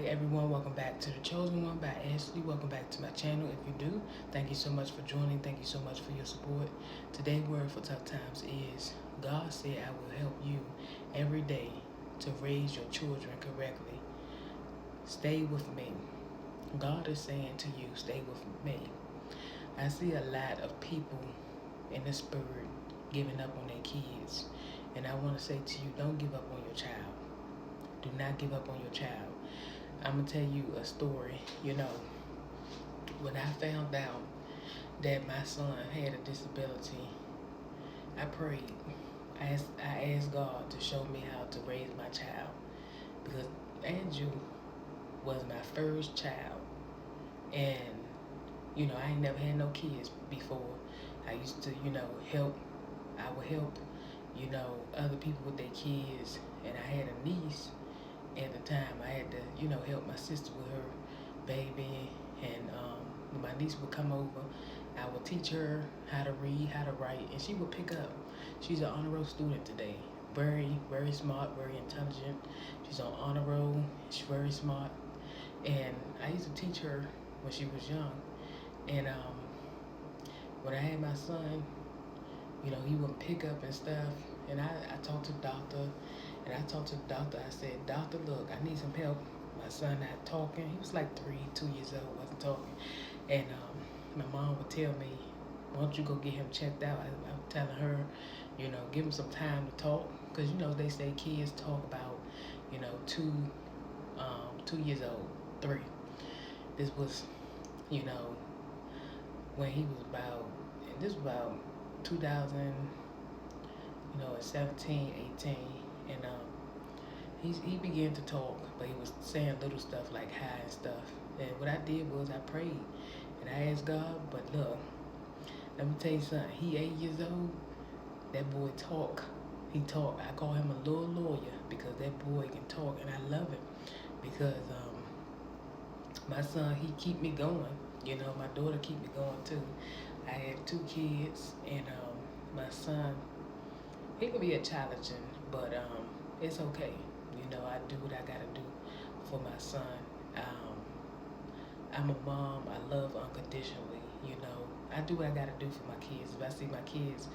Hi everyone, welcome back to The Chosen One by Ashley. Welcome back to my channel. If you do, thank you so much for joining. Thank you so much for your support. Today's word for tough times is God said I will help you every day to raise your children correctly. Stay with me. God is saying to you, stay with me. I see a lot of people in the spirit giving up on their kids. And I want to say to you, don't give up on your child. Do not give up on your child. I'm going to tell you a story. When I found out that my son had a disability, I prayed. I asked God to show me how to raise my child. Because Andrew was my first child. And, I ain't never had no kids before. I used to, help. I would help, other people with their kids. And I had a niece. At the time, I had to, help my sister with her baby, and when my niece would come over, I would teach her how to read, how to write, and she would pick up. She's an honor roll student today. Very, very smart, very intelligent. She's on honor roll. She's very smart, and I used to teach her when she was young. And when I had my son, he wouldn't pick up and stuff, and I talked to the doctor. And I talked to the doctor. I said, "Doctor, look, I need some help. My son not talking." He was like 2 years old, wasn't talking. And my mom would tell me, "Why don't you go get him checked out?" I'm telling her, give him some time to talk. Because, they say kids talk about, 2 years old, 3. This was, when he was about, and this was about 2017, 18. And he began to talk, but he was saying little stuff like hi and stuff. And what I did was I prayed and I asked God. But look, let me tell you something. He 8 years old. That boy talk. He talk. I call him a little lawyer because that boy can talk, and I love it because my son, he keep me going. My daughter keep me going too. I have 2 kids, and my son, he can be a challenging, but it's okay. I do what I gotta do for my son. I'm a mom. I love unconditionally. I do what I gotta do for my kids. If I see my kids,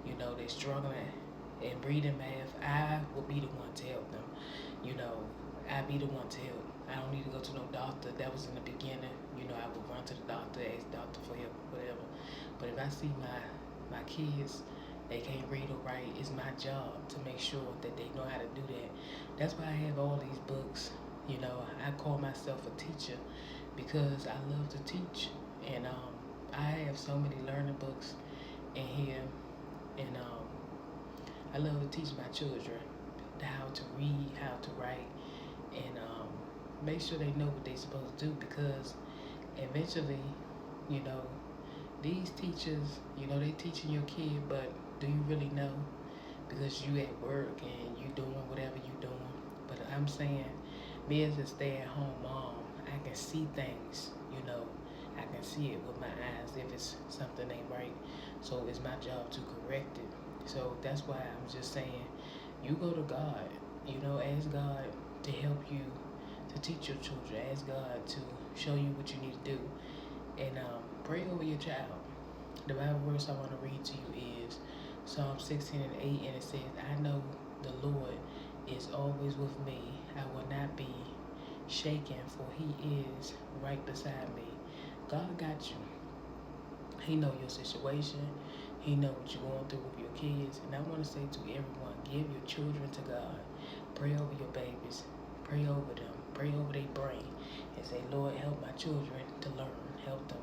they're struggling in reading, math, I will be the one to help them. I be the one to help. I don't need to go to no doctor. That was in the beginning. I would run to the doctor, ask the doctor for help, whatever. But if I see my kids, they can't read or write, it's my job to make sure that they know how to do that. That's why I have all these books. I call myself a teacher because I love to teach. And I have so many learning books in here. And I love to teach my children how to read, how to write, and make sure they know what they're supposed to do, because eventually, these teachers, they teaching your kid, but do you really know? Because you at work and you doing whatever you doing. But I'm saying, me as a stay-at-home mom, I can see things, I can see it with my eyes if it's something ain't right. So it's my job to correct it. So that's why I'm just saying, you go to God, ask God to help you to teach your children. Ask God to show you what you need to do. And pray over your child. The Bible verse I want to read to you is Psalm 16 and 8, and it says, "I know the Lord is always with me. I will not be shaken, for he is right beside me." God got you. He know your situation. He know what you're going through with your kids. And I want to say to everyone, give your children to God. Pray over your babies. Pray over them. Pray over their brain. And say, "Lord, help my children to learn. Help them."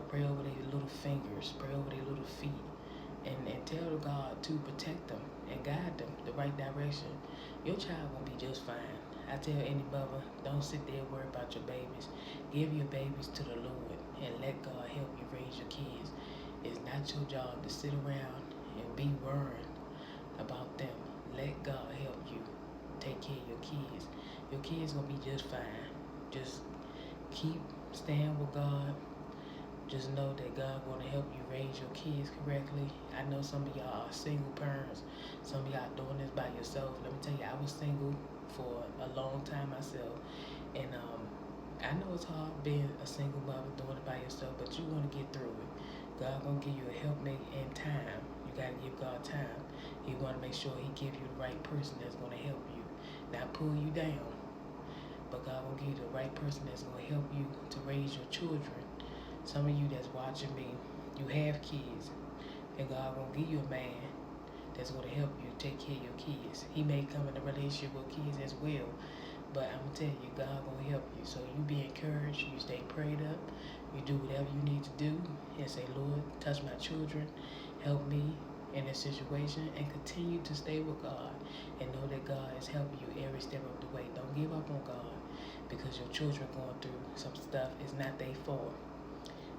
Pray over their little fingers. Pray over their little feet. And tell God to protect them and guide them the right direction. Your child will be just fine. I tell any mother, don't sit there and worry about your babies. Give your babies to the Lord and let God help you raise your kids. It's not your job to sit around and be worried about them. Let God help you take care of your kids. Your kids gonna be just fine. Just keep staying with God. Just know that God gonna help you raise your kids correctly. I know some of y'all are single parents. Some of y'all doing this by yourself. Let me tell you, I was single for a long time myself. And I know it's hard being a single mother doing it by yourself, but you want to get through it. God gonna give you a helpmate and time. You gotta give God time. He wanna make sure He give you the right person that's gonna help you, not pull you down. But God gonna give you the right person that's gonna help you to raise your children. Some of you that's watching me, you have kids, and God gonna give you a man that's gonna help you take care of your kids. He may come in a relationship with kids as well, but I'm gonna tell you, God gonna help you. So you be encouraged, you stay prayed up, you do whatever you need to do, and say, Lord, touch my children, help me in this situation, and continue to stay with God, and know that God is helping you every step of the way. Don't give up on God, because your children going through some stuff. It's not their fault.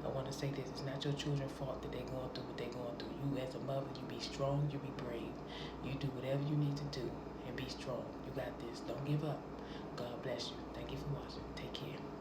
I want to say this, it's not your children's fault that they're going through what they're going through. You as a mother, you be strong, you be brave. You do whatever you need to do and be strong. You got this. Don't give up. God bless you. Thank you for watching. Take care.